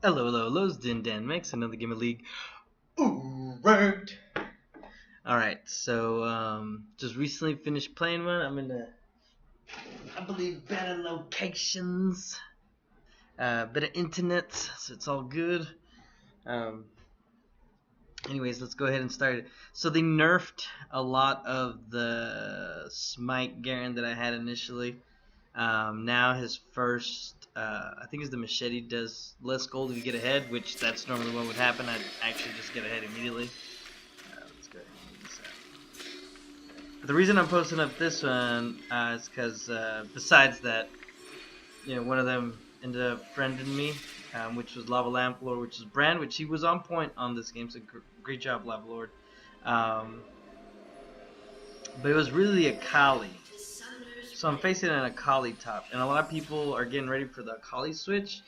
Hello, hello, hello, it's Dindanmex, another game of League. Ranked. Alright, so, just recently finished playing one. I'm in I believe, better locations, better internet, so it's all good. Um, anyways, let's go ahead and start it. So they nerfed a lot of the Smite Garen that I had initially. Now his first, I think it's the machete, does less gold if you get ahead, which that's normally what would happen. I'd actually just get ahead immediately. Let's go ahead and move this out. But the reason I'm posting up this one is because besides that, one of them ended up friending me, which was Lava Lamp Lord, which is Brand, which he was on point on this game, so great job, Lava Lord. But it was really Akali. So I'm facing an Akali top, and a lot of people are getting ready for the Akali switch.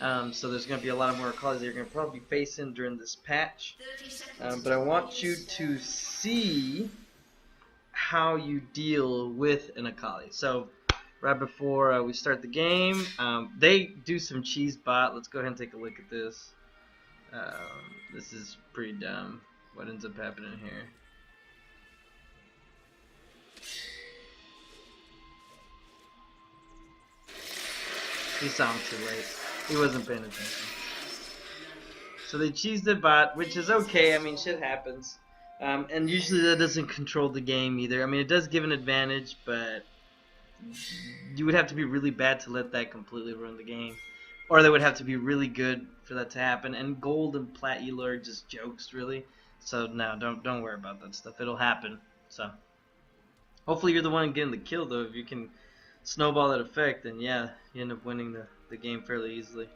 So there's going to be a lot of more Akalis that you're going to probably be facing during this patch. But I want you to see how you deal with an Akali. So right before we start the game, they do some cheese bot. Let's go ahead and take a look at this. This is pretty dumb. What ends up happening here? He saw him too late. He wasn't paying attention. So they cheesed the bot, which is okay. I mean, shit happens. And usually that doesn't control the game either. I mean, it does give an advantage, but you would have to be really bad to let that completely ruin the game. Or they would have to be really good for that to happen. And gold and plat elo are just jokes, really. So no, don't worry about that stuff. It'll happen. So hopefully you're the one getting the kill, though. If you can snowball that effect, then yeah, you end up winning the game fairly easily.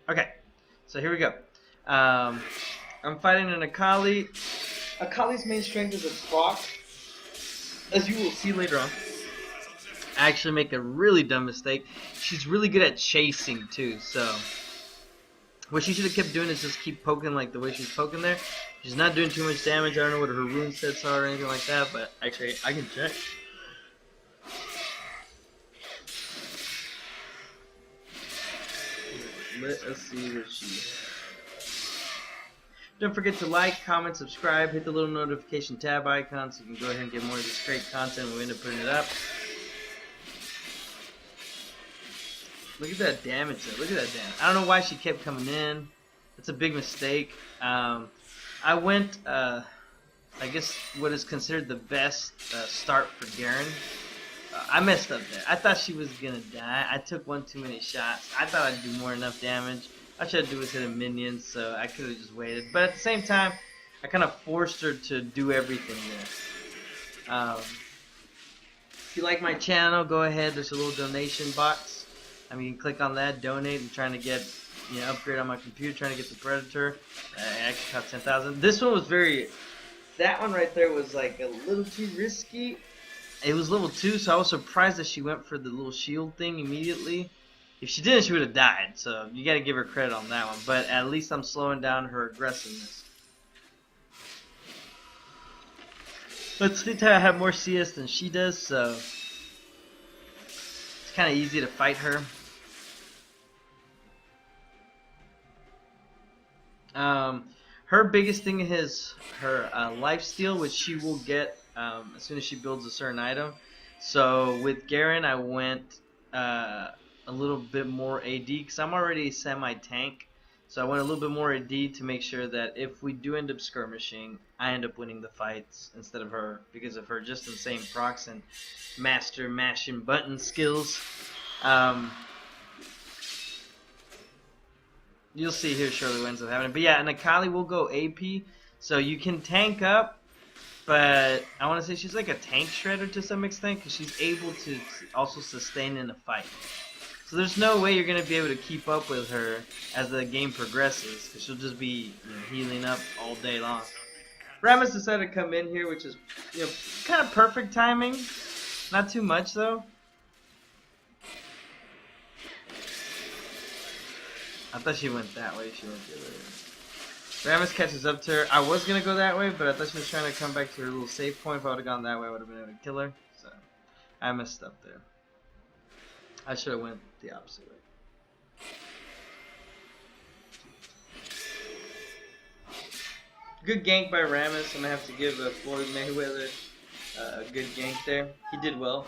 Okay, so here we go. I'm fighting an Akali. Akali's main strength is a proc, as you will see later on. I actually make a really dumb mistake. She's really good at chasing too, so what she should have kept doing is just keep poking like the way she's poking there. She's not doing too much damage. I don't know what her rune sets are or anything like that, but actually I can check. Let us see what she has. Don't forget to like, comment, subscribe, hit the little notification tab icon so you can go ahead and get more of this great content when we end up putting it up. Look at that damage though. Look at that damage. I don't know why she kept coming in. That's a big mistake. I went, I guess, what is considered the best start for Garen. I messed up there. I thought she was going to die. I took one too many shots. I thought I'd do more enough damage. All I should do was hit a minion, so I could have just waited. But at the same time, I kind of forced her to do everything there. If you like my channel, go ahead. There's a little donation box. I mean, you can click on that, donate. I'm trying to get, upgrade on my computer, trying to get the Predator. It actually cost 10,000. This one was that one right there was like a little too risky. It was level 2, so I was surprised that she went for the little shield thing immediately. If she didn't, she would have died, so you gotta give her credit on that one. But at least I'm slowing down her aggressiveness. Let's see, I have more CS than she does, so it's kind of easy to fight her. Her biggest thing is her lifesteal, which she will get as soon as she builds a certain item. So with Garen, I went a little bit more AD because I'm already semi-tank. So I went a little bit more AD to make sure that if we do end up skirmishing, I end up winning the fights instead of her because of her just insane procs and master mashing button skills. You'll see here shortly what ends up happening. But yeah, and Akali will go AP, so you can tank up. But I want to say she's like a tank shredder to some extent because she's able to also sustain in a fight. So there's no way you're going to be able to keep up with her as the game progresses because she'll just be healing up all day long. Rammus decided to come in here, which is kind of perfect timing. Not too much though. I thought she went that way. She went the other way. Rammus catches up to her. I was going to go that way, but I thought she was trying to come back to her little save point. If I would have gone that way, I would have been able to kill her. So I messed up there. I should have went the opposite way. Good gank by Ramis. I'm gonna have to give Floyd Mayweather a good gank there. He did well.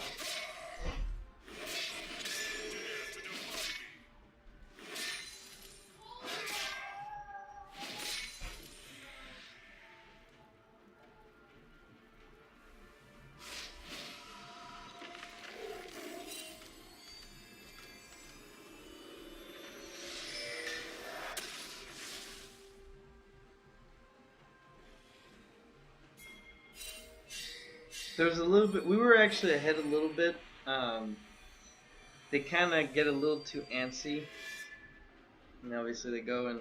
There was a little bit. We were actually ahead a little bit. They kind of get a little too antsy, and obviously they go and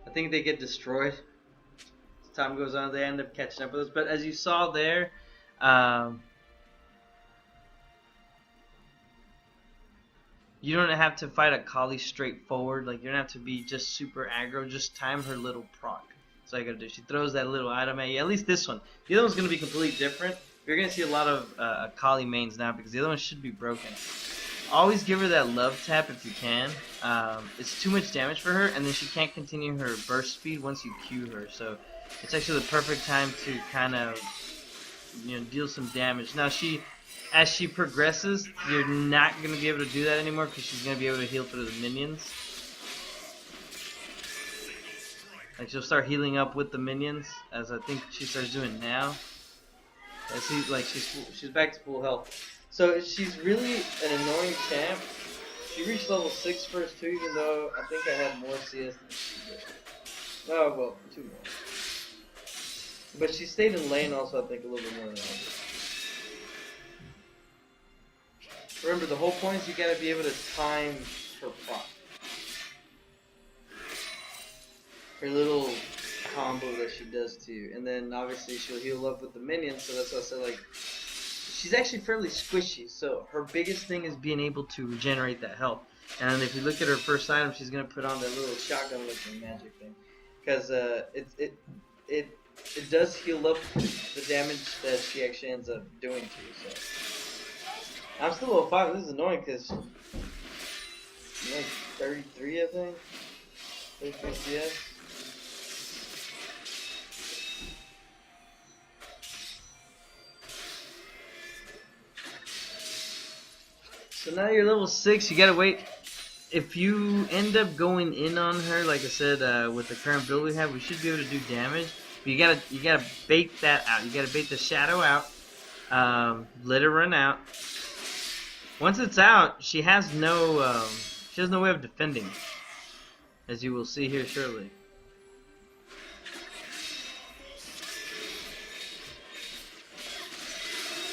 I think they get destroyed. As time goes on, they end up catching up with us. But as you saw there, you don't have to fight Akali straightforward. Like, you don't have to be just super aggro. Just time her little proc. That's all you gotta do. She throws that little item at you. At least this one. The other one's gonna be completely different. You're gonna see a lot of Akali mains now because the other one should be broken. Always give her that love tap if you can. It's too much damage for her, and then she can't continue her burst speed once you Q her. So it's actually the perfect time to kind of, you know, deal some damage. Now as she progresses, you're not gonna be able to do that anymore because she's gonna be able to heal through the minions. Like, she'll start healing up with the minions, as I think she starts doing now. I see, like, she's back to full health. So she's really an annoying champ. She reached level 6 first too, even though I think I had more CS than she did. Oh, well, 2 more. But she stayed in lane also, I think, a little bit more than I did. Remember, the whole point is you gotta be able to time her proc. Her little combo that she does to you, and then obviously she'll heal up with the minions. So that's why I said, like, she's actually fairly squishy. So her biggest thing is being able to regenerate that health. And if you look at her first item, she's gonna put on that little shotgun-looking magic thing, because it does heal up the damage that she actually ends up doing to you. So I'm still level 5. This is annoying because I'm like 33, I think. 33 CS. So now you're level 6, you gotta wait. If you end up going in on her, like I said, with the current build we have, we should be able to do damage. But you gotta bait that out. You gotta bait the shadow out. Let it run out. Once it's out, she has no way of defending, as you will see here shortly.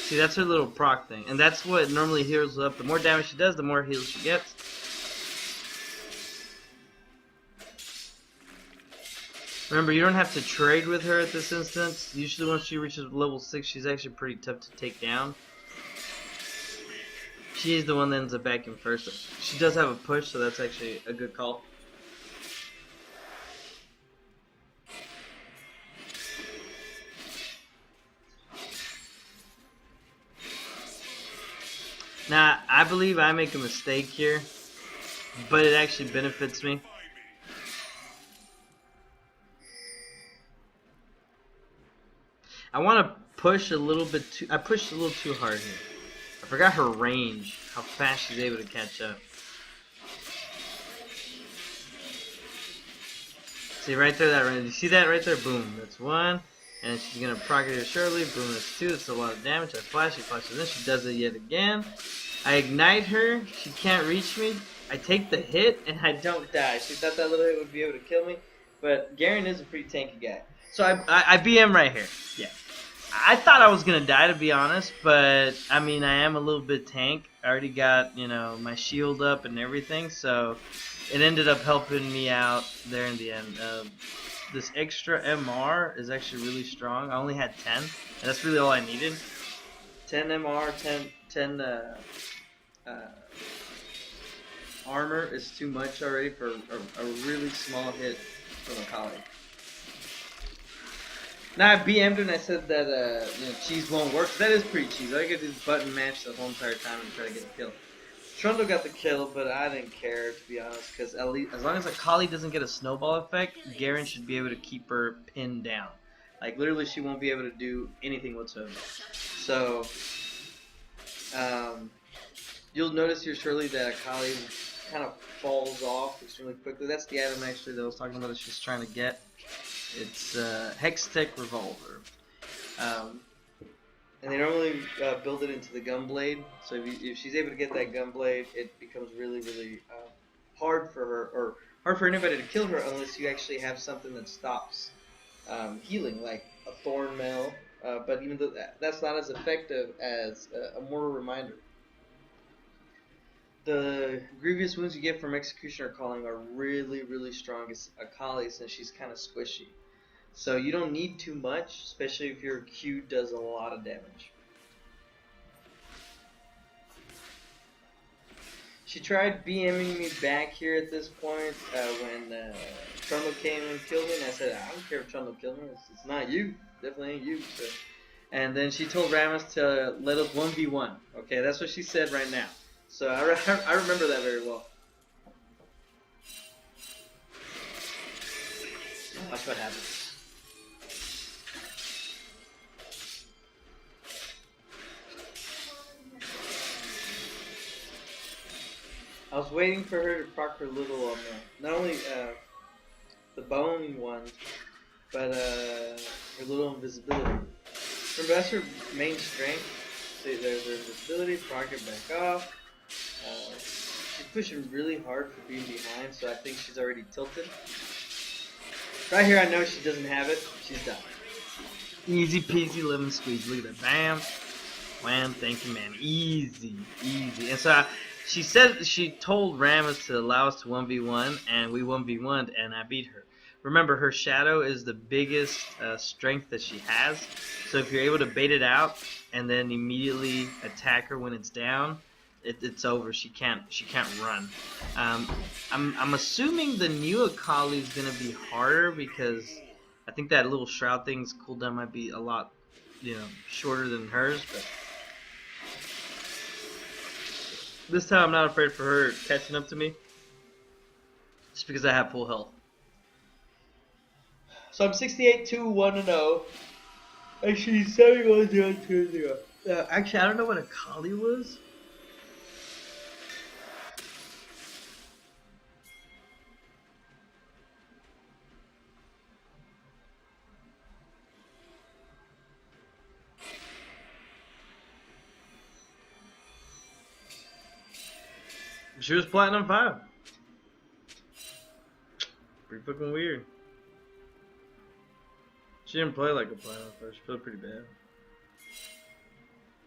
See, that's her little proc thing, and that's what normally heals up. The more damage she does, the more heals she gets. Remember, you don't have to trade with her at this instance. Usually once she reaches level 6, she's actually pretty tough to take down. She's the one that ends up backing first. She does have a push, so that's actually a good call. Now, I believe I make a mistake here, but it actually benefits me. I want to push a little bit too... I pushed a little too hard here. I forgot her range, how fast she's able to catch up. See right there, that range. You see that right there? Boom. That's 1. And she's going to proc it here shortly. Boom, that's 2. That's a lot of damage. I flash, she flashes in. She does it yet again. I ignite her. She can't reach me. I take the hit, and I don't die. She thought that little hit would be able to kill me. But Garen is a pretty tanky guy. So I BM right here. Yeah. I thought I was going to die, to be honest. But, I mean, I am a little bit tank. I already got, you know, my shield up and everything. So it ended up helping me out there in the end. This extra MR is actually really strong. I only had 10, and that's really all I needed. 10 MR, 10 armor is too much already for a really small hit from Akali. Now I BM'd and I said that you know, cheese won't work. That is pretty cheese. All you gotta do is button mash the whole entire time and try to get the kill. Trundle got the kill, but I didn't care, to be honest, because at least as long as Akali doesn't get a snowball effect, Garen should be able to keep her pinned down. Like literally, she won't be able to do anything whatsoever. So, you'll notice here shortly that Akali kind of falls off extremely quickly. That's the item actually that I was talking about that she's trying to get. It's Hextech Revolver. And they normally build it into the Gunblade. So if she's able to get that Gunblade, it becomes really, really hard for her, or hard for anybody to kill her unless you actually have something that stops healing, like a Thorn Mail. But even though that's not as effective as a Mortal Reminder. The grievous wounds you get from Executioner Calling are really, really strong against Akali since she's kind of squishy. So you don't need too much, especially if your Q does a lot of damage. She tried BMing me back here at this point when Trundle came and killed me, and I said, I don't care if Trundle killed me, it's not you, definitely ain't you. So. And then she told Rammus to let us 1v1. Okay, that's what she said right now. So I remember that very well. Watch what happens. I was waiting for her to proc her little on not only the bone one, but her little invisibility. Remember, that's her main strength. See, there's her invisibility, proc it back off. She's pushing really hard for being behind, so I think she's already tilted. Right here, I know she doesn't have it. She's done. Easy peasy lemon squeeze. Look at that. Bam. Wham. Thank you, man. Easy. Easy. And so she said she told Rammus to allow us to 1v1, and we 1v1'd, and I beat her. Remember, her shadow is the biggest strength that she has. So if you're able to bait it out and then immediately attack her when it's down, it's over. She can't run. I'm assuming the new Akali is gonna be harder because I think that little shroud thing's cooldown might be a lot, shorter than hers. But this time I'm not afraid for her catching up to me, just because I have full health. So I'm 68-2-1-0. Actually, 71-0-2-0. Actually, I don't know what Akali was. She was Platinum 5. Pretty fucking weird. She didn't play like a Platinum 5. She played pretty bad.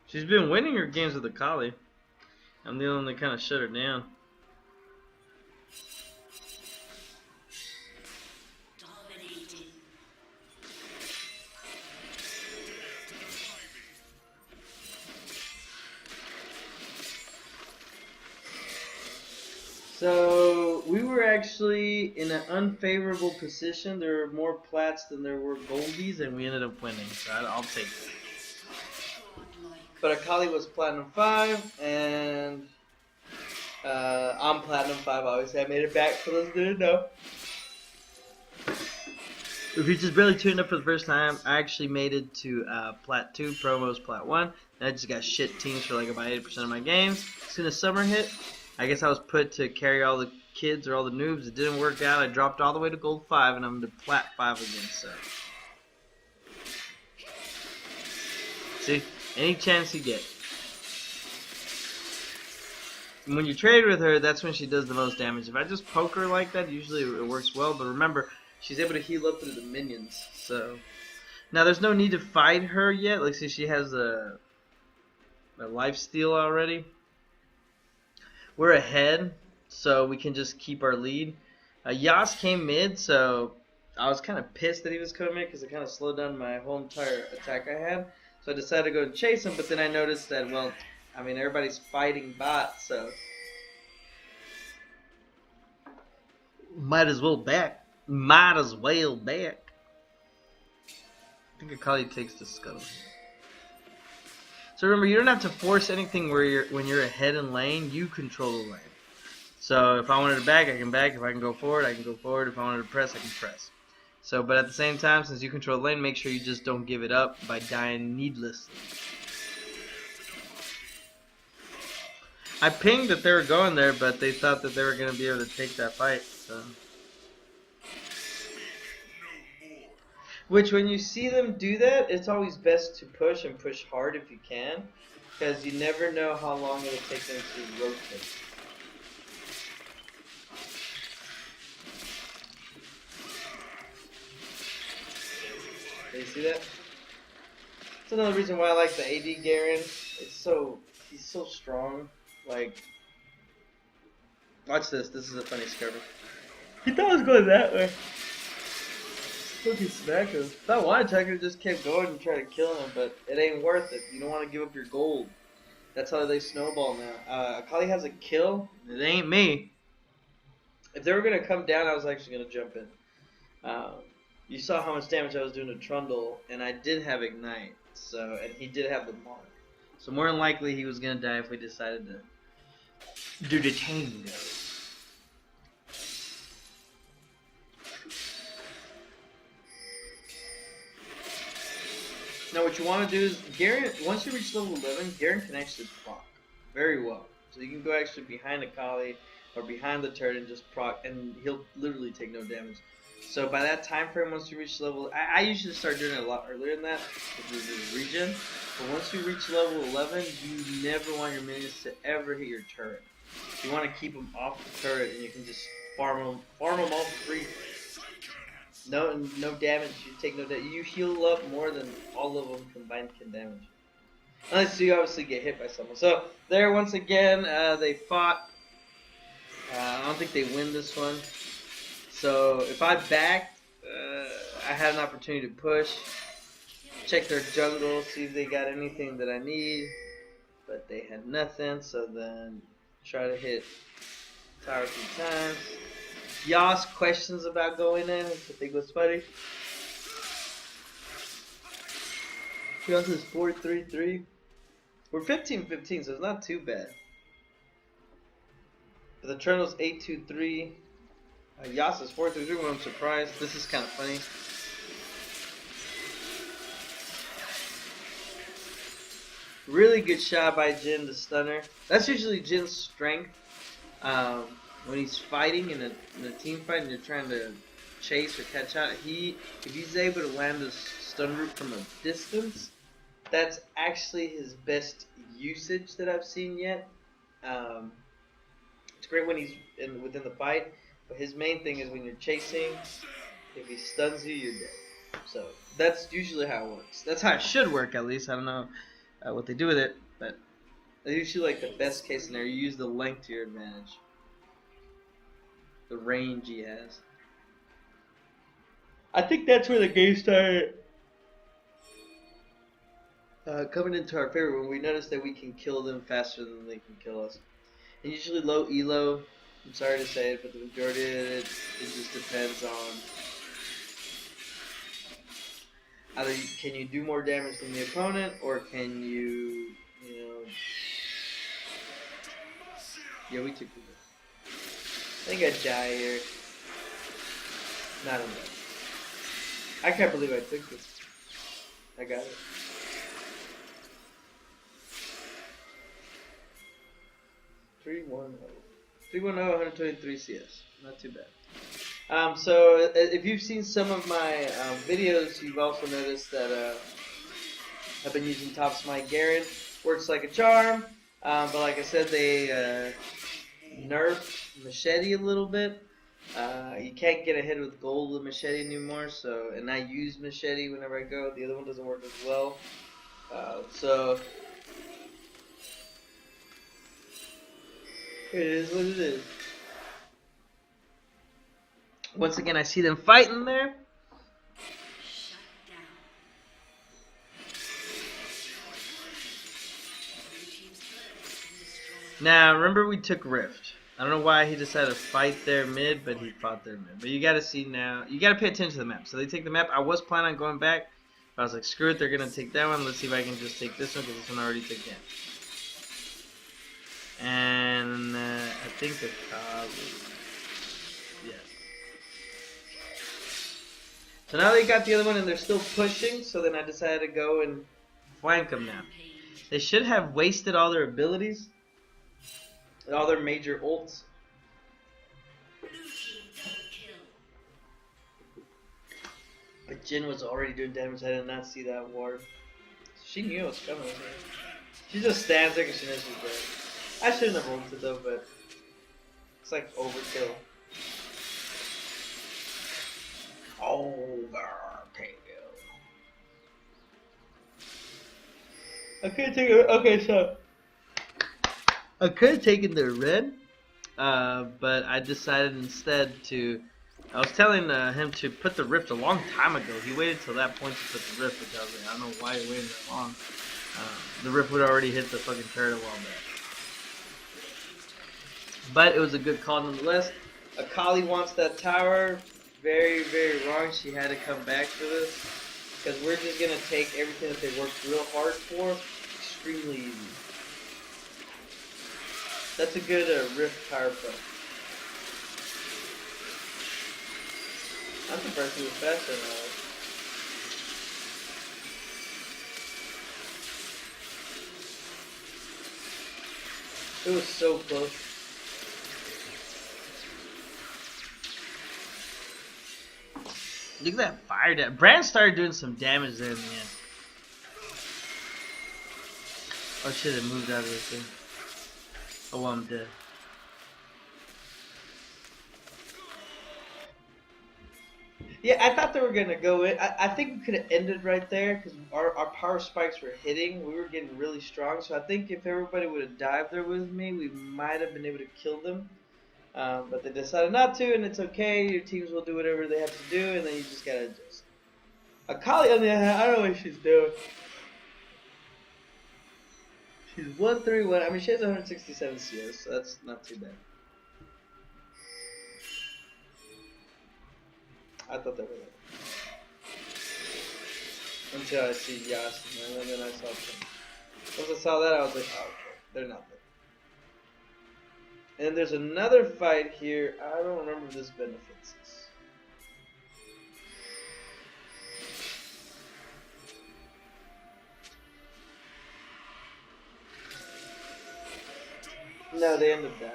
She's been winning her games with Akali. I'm the one that kind of shut her down. So we were actually in an unfavorable position. There were more plats than there were goldies, and we ended up winning. So I'll take that. But Akali was Platinum 5, and I'm Platinum 5. Obviously, I made it back for those who didn't know. If you just barely tuned up for the first time, I actually made it to Plat 2, promos Plat 1. And I just got shit teams for like about 80% of my games. As soon as summer hit, I guess I was put to carry all the kids or all the noobs. It didn't work out. I dropped all the way to Gold 5, and I'm to Plat 5 again. So, see, any chance you get. And when you trade with her, that's when she does the most damage. If I just poke her like that, usually it works well. But remember, she's able to heal up through the minions. So now there's no need to fight her yet. Like, see, she has a lifesteal already. We're ahead, so we can just keep our lead. Yas came mid, so I was kind of pissed that he was coming mid because it kind of slowed down my whole entire attack I had. So I decided to go and chase him, but then I noticed that, well, I mean, everybody's fighting bots, so might as well back. Might as well back. I think Akali takes the scuttle. So remember, you don't have to force anything where when you're ahead in lane, you control the lane. So if I wanted to back, I can back. If I can go forward, I can go forward. If I wanted to press, I can press. So, but at the same time, since you control the lane, make sure you just don't give it up by dying needlessly. I pinged that they were going there, but they thought that they were going to be able to take that fight. So. Which, when you see them do that, it's always best to push and push hard if you can, because you never know how long it'll take them to rotate. You see that? That's another reason why I like the AD Garen. He's so strong. Like, watch this. This is a funny scrubber. He thought I was going that way. Look, he smacked him. If I wanted to, I could have just kept going and try to kill him, but it ain't worth it. You don't want to give up your gold. That's how they snowball now. Akali has a kill. It ain't me. If they were going to come down, I was actually going to jump in. You saw how much damage I was doing to Trundle, and I did have Ignite, and he did have the mark. So more than likely he was going to die if we decided to do the tango. Now what you want to do is, Garen, once you reach level 11, Garen can actually proc very well. So you can go actually behind Akali or behind the turret and just proc, and he'll literally take no damage. So by that time frame, once you reach level, I usually start doing it a lot earlier than that, because there's regen. But once you reach level 11, you never want your minions to ever hit your turret. You want to keep them off the turret, and you can just farm them all for free. No damage. You take no damage. You heal up more than all of them combined can damage. Unless you obviously get hit by someone. So there, once again, they fought. I don't think they win this one. So if I backed, I had an opportunity to push, check their jungle, see if they got anything that I need, but they had nothing. So then try to hit tower 3 times. Yas questions about going in, which I think was funny. Yas is 4-3-3. We're 15-15, so it's not too bad. But the Trundle's 8-2-3. Yas is 4-3-3 when I'm surprised. This is kind of funny. Really good shot by Jhin to stun her. That's usually Jin's strength. When he's fighting in a team fight and you're trying to chase or catch out, if he's able to land a stun root from a distance, that's actually his best usage that I've seen yet. It's great when he's within the fight, but his main thing is when you're chasing, if he stuns you, you're dead. So that's usually how it works. That's how it should work, at least. I don't know what they do with it, but that's usually like the best case scenario. You use the length to your advantage. The range he has. I think that's where the game started coming into our favor, when we noticed that we can kill them faster than they can kill us. And usually low elo, I'm sorry to say it, but the majority of it just depends on either can you do more damage than the opponent, or can you yeah, we took it. I think I die here. Not enough. I can't believe I took this. I got it. 310. 310, 123 CS. Not too bad. So if you've seen some of my videos, you've also noticed that I've been using top MY Garen. Works like a charm. But like I said, they nerfed Machete a little bit. You can't get ahead with gold with Machete anymore, and I use Machete whenever I go. The other one doesn't work as well. So it is what it is. Once again, I see them fighting there. Now, remember we took Rift. I don't know why he decided to fight their mid, but he fought their mid. But you gotta see now, you gotta pay attention to the map. So they take the map. I was planning on going back, I was like, screw it, they're gonna take that one. Let's see if I can just take this one, because this one already took damage. And I think Akali. Yeah. So now they got the other one and they're still pushing, so then I decided to go and flank them now. They should have wasted all their abilities, all their major ults. But Jhin was already doing damage. I did not see that ward. She knew it was coming. She just stands there because she knows she's dead. I shouldn't have ulted though, but it's like overkill. Overkill. I could take it. Okay, so I could have taken the red, but I decided instead to. I was telling him to put the rift a long time ago. He waited till that point to put the rift, which I was like, I don't know why he waited that long. The rift would already hit the fucking turret a while back. But it was a good call nonetheless. Akali wants that tower. Very, very wrong. She had to come back for this. Because we're just going to take everything that they worked real hard for extremely easy. That's a good rift tower play. I'm surprised he was faster than I was. It was so close. Look at that fire damage. Brand started doing some damage there in the end. Oh shit, it moved out of this thing. Oh, well, I'm dead. Yeah, I thought they were going to go in. I think we could have ended right there because our power spikes were hitting. We were getting really strong. So I think if everybody would have dived there with me, we might have been able to kill them. But they decided not to, and it's okay. Your teams will do whatever they have to do, and then you just got to adjust. Akali, on the other hand, I don't know what she's doing. She's 131. I mean, she has 167 CS, so that's not too bad. I thought they were there. Until I see Yasin, and then I saw them. Once I saw that, I was like, oh, okay, they're not there. And there's another fight here. I don't remember if this benefits us. No, they end up dying.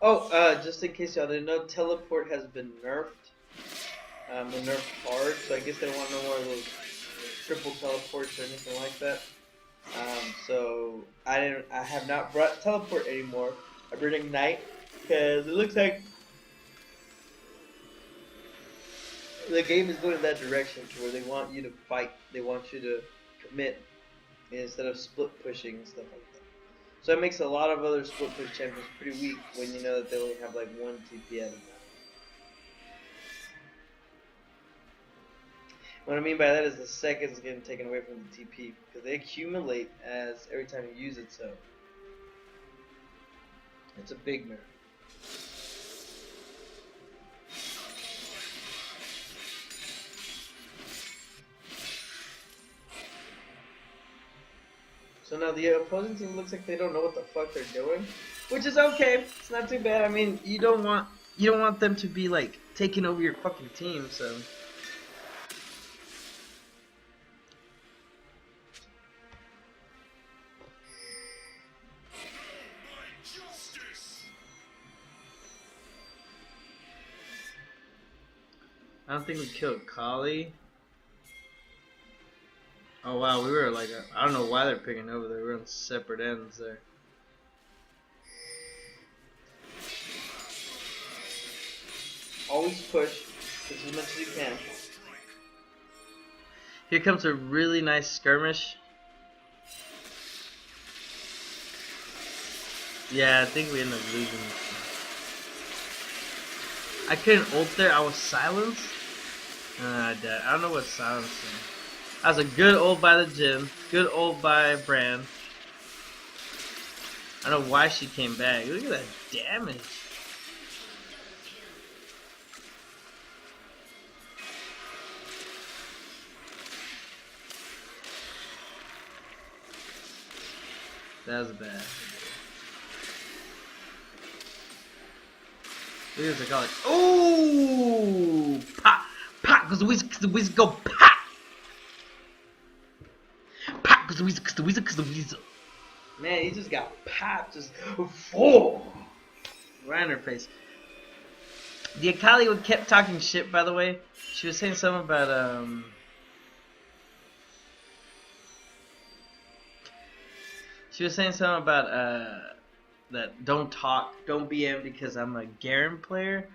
Oh, just in case y'all didn't know, teleport has been nerfed. And nerfed hard, so I guess they don't want no more of those triple teleports or anything like that. So I have not brought teleport anymore. I bring Ignite because it looks like the game is going in that direction to where they want you to fight. They want you to commit instead of split pushing and stuff like that. So it makes a lot of other split push champions pretty weak when you know that they only have like one TP at a time. What I mean by that is the seconds getting taken away from the TP because they accumulate as every time you use it, so it's a big nerf. So now the opposing team looks like they don't know what the fuck they're doing, which is okay. It's not too bad. I mean, you don't want them to be like taking over your fucking team, so. I don't think we killed Akali. Oh wow, we were like, I don't know why they're picking over there. We were on separate ends there. Always push as much as you can. Here comes a really nice skirmish. Yeah, I think we ended up losing. I couldn't ult there. I was silenced. I died. I don't know what silenced me. That was a good ult by the gym. Good ult by Brand. I don't know why she came back. Look at that damage. That was bad. Look at this Akali. Ooh! Pop! Pop! Cause the weasel go pop! Pop! Cause the weasel. Man, he just got popped. Just oh! Right in her face. The Akali kept talking shit, by the way. She was saying something about, She was saying something about, that don't BM because I'm a Garen player.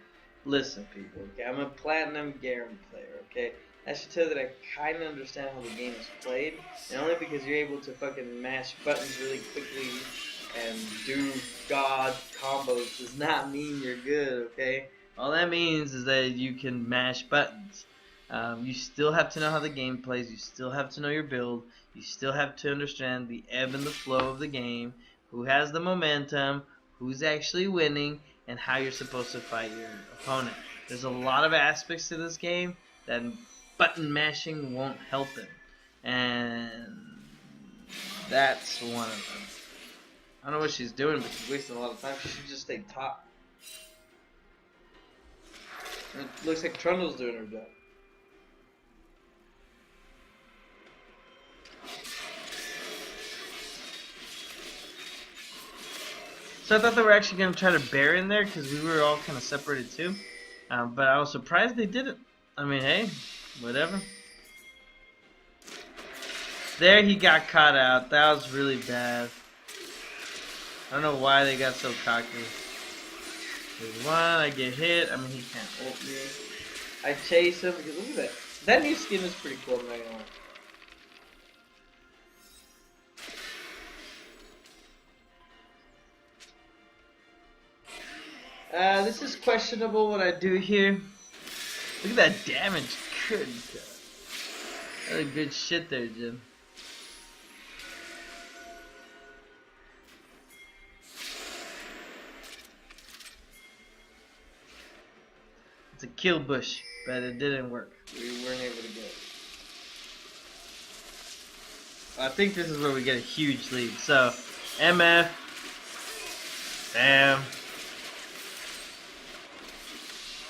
Listen, people, okay, I'm a platinum Garen player, okay? That should tell you that I kind of understand how the game is played, and only because you're able to fucking mash buttons really quickly and do god combos does not mean you're good, okay? All that means is that you can mash buttons. You still have to know how the game plays, you still have to know your build, you still have to understand the ebb and the flow of the game, who has the momentum, who's actually winning, and how you're supposed to fight your opponent. There's a lot of aspects to this game that button mashing won't help in, and that's one of them. I don't know what she's doing, but she's wasting a lot of time. She should just stay top. And it looks like Trundle's doing her job. So I thought they were actually going to try to bear in there because we were all kind of separated too. But I was surprised they didn't. I mean, hey, whatever. There he got caught out. That was really bad. I don't know why they got so cocky. There's one, I get hit. I mean, he can't ult me. I chase him because look at that. That new skin is pretty cool, I'm not gonna lie. This is questionable what I do here. Look at that damage. Good God. That's a good shit there, Jim. It's a kill bush, but it didn't work. We weren't able to get it. I think this is where we get a huge lead. So, MF. Damn.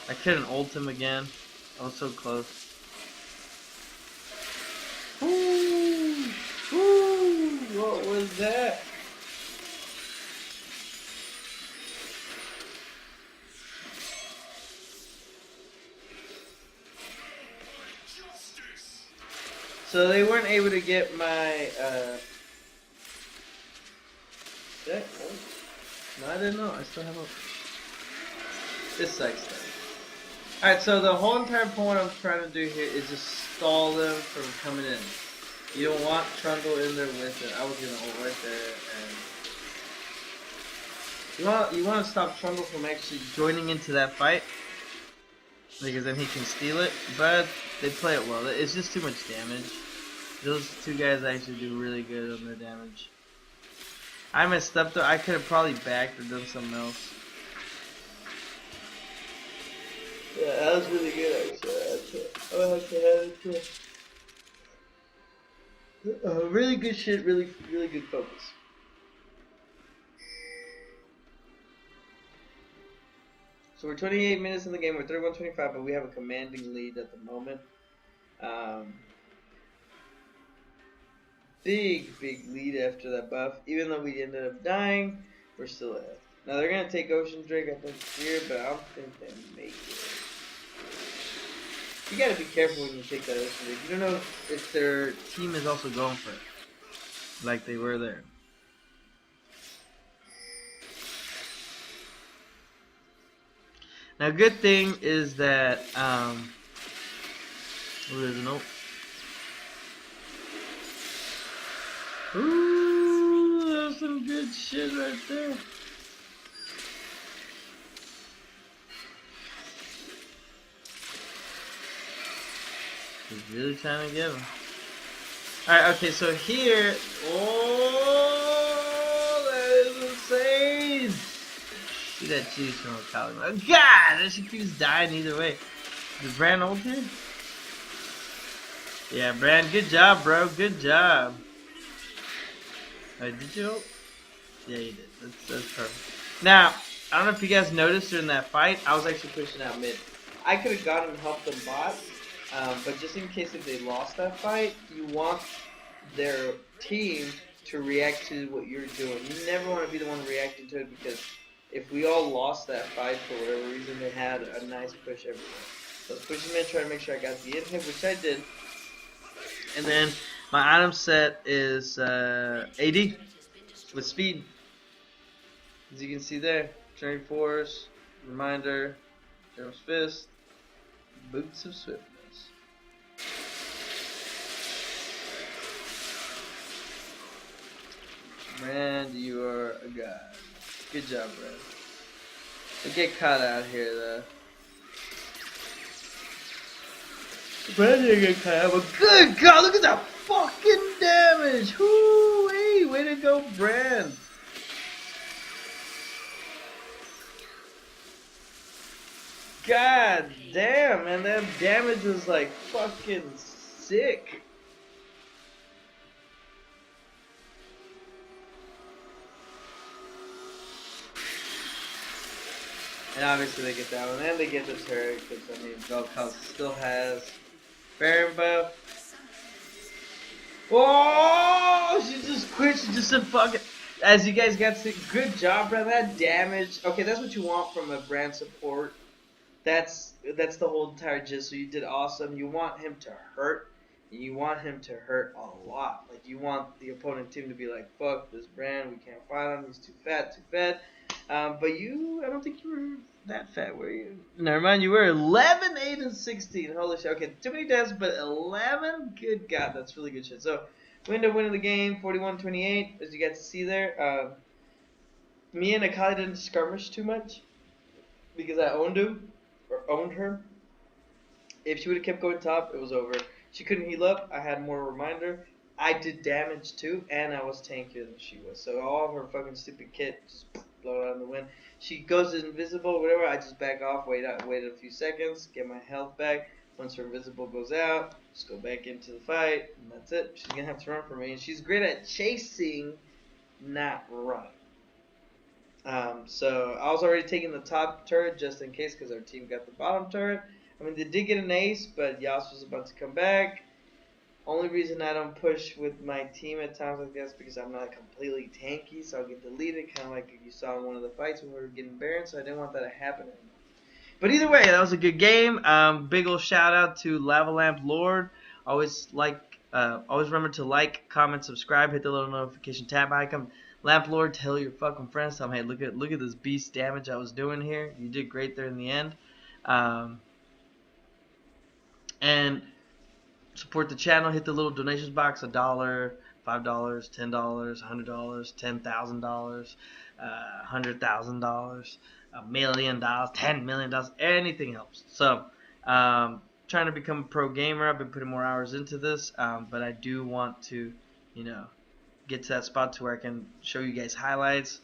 I couldn't ult him again. I was so close. Ooh, ooh, what was that? So they weren't able to get my, no, I didn't know. I still have a... This sucks though. Alright, so the whole entire point I'm trying to do here is just stall them from coming in. You don't want Trundle in there with it. I was gonna ult right there, and you want to stop Trundle from actually joining into that fight, because then he can steal it. But they play it well. It's just too much damage. Those two guys actually do really good on their damage. I messed up though. I could have probably backed or done something else. Yeah, that was really good actually. I'm gonna have to hand it to really good shit, really good focus. So we're 28 minutes in the game, we're 31-25, but we have a commanding lead at the moment. Big lead after that buff. Even though we ended up dying, we're still ahead. Now they're gonna take Ocean Drake, I think, here, but I don't think they make it. You gotta be careful when you take that Ocean Drake. You don't know if their team is also going for it, like they were there. Now, good thing is that oh, there's an ult. Ooh, that's some good shit right there. He's really trying to get him. Alright, okay, so here. Oh, that is insane. See that cheese from Akali. Oh, God, she keeps dying either way. Did Brand ult here? Yeah, Brand, good job, bro. Good job. Alright, did you ult? Yeah, you did. That's perfect. Now, I don't know if you guys noticed during that fight, I was actually pushing out mid. I could have gone and helped them bot, but just in case if they lost that fight, you want their team to react to what you're doing. You never want to be the one reacting to it, because if we all lost that fight for whatever reason, they had a nice push everywhere. So I was pushing mid, trying to make sure I got the inhib, which I did. And then my item set is AD with speed. As you can see there, Training Force, Reminder, General's Fist, Boots of Swiftness. Brand, you are a god. Good job, Brand. I get caught out here, though. Brand didn't get caught out, but good god, look at that fucking damage! Whoo-wee! Way to go, Brand! God damn, man, that damage was like fucking sick. And obviously they get that one, and they get the turret, because I mean, Vel'Koz still has Baron buff. Oh, she just quit, she just said fuck it. As you guys got to see, good job, bro, that damage. Okay, that's what you want from a Brand support. That's the whole entire gist. So you did awesome. You want him to hurt. You want him to hurt a lot. Like, you want the opponent team to be like, fuck this Brand, we can't fight him, he's too fat, too fed. But you, I don't think you were that fat, were you? Never mind, you were 11, 8, and 16. Holy shit. Okay, too many deaths, but 11? Good God, that's really good shit. So, we end up winning the game, 41-28, as you got to see there. Me and Akali didn't skirmish too much, because I owned her. If she would have kept going top, it was over. She couldn't heal up. I had more Reminder. I did damage too, and I was tankier than she was. So all of her fucking stupid kit just blown out in the wind. She goes invisible, whatever. I just back off, wait a few seconds, get my health back. Once her invisible goes out, just go back into the fight, and that's it. She's gonna have to run for me, and she's great at chasing, not running. So I was already taking the top turret just in case, because our team got the bottom turret. I mean, they did get an ace, but Yas was about to come back. Only reason I don't push with my team at times like this is because I'm not completely tanky, so I'll get deleted, kind of like you saw in one of the fights when we were getting Baron, so I didn't want that to happen anymore. But either way, that was a good game. Big ol' shout out to Lava Lamp Lord. Always remember to like, comment, subscribe, hit the little notification tab icon. Lamp Lord, tell your fucking friends, tell them, hey, look at this beast damage I was doing here. You did great there in the end. And support the channel, hit the little donations box, $1, $5, $10, $100, $10,000, $100,000, $1 million, $10 million, anything helps. So, trying to become a pro gamer. I've been putting more hours into this, but I do want to, get to that spot to where I can show you guys highlights,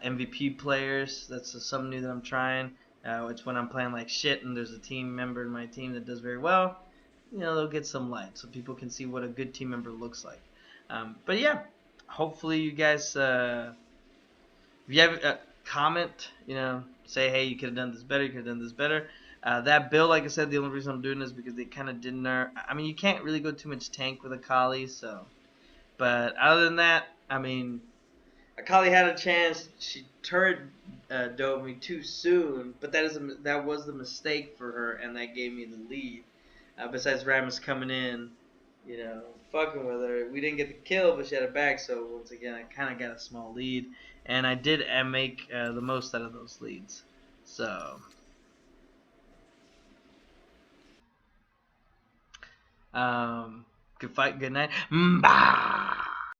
MVP players. That's something new that I'm trying. It's when I'm playing like shit and there's a team member in my team that does very well. They'll get some light so people can see what a good team member looks like. But yeah, hopefully you guys, if you have a comment, say, hey, you could have done this better, you could have done this better. That build, like I said, the only reason I'm doing this is because they kind of didn't nerf. I mean, you can't really go too much tank with Akali, so. But other than that, I mean, Akali had a chance. She turret dove me too soon, but that was the mistake for her, and that gave me the lead. Besides Rammus coming in, fucking with her. We didn't get the kill, but she had it back, so once again, I kind of got a small lead. And I did make the most out of those leads. So, good fight, good night. Mbah!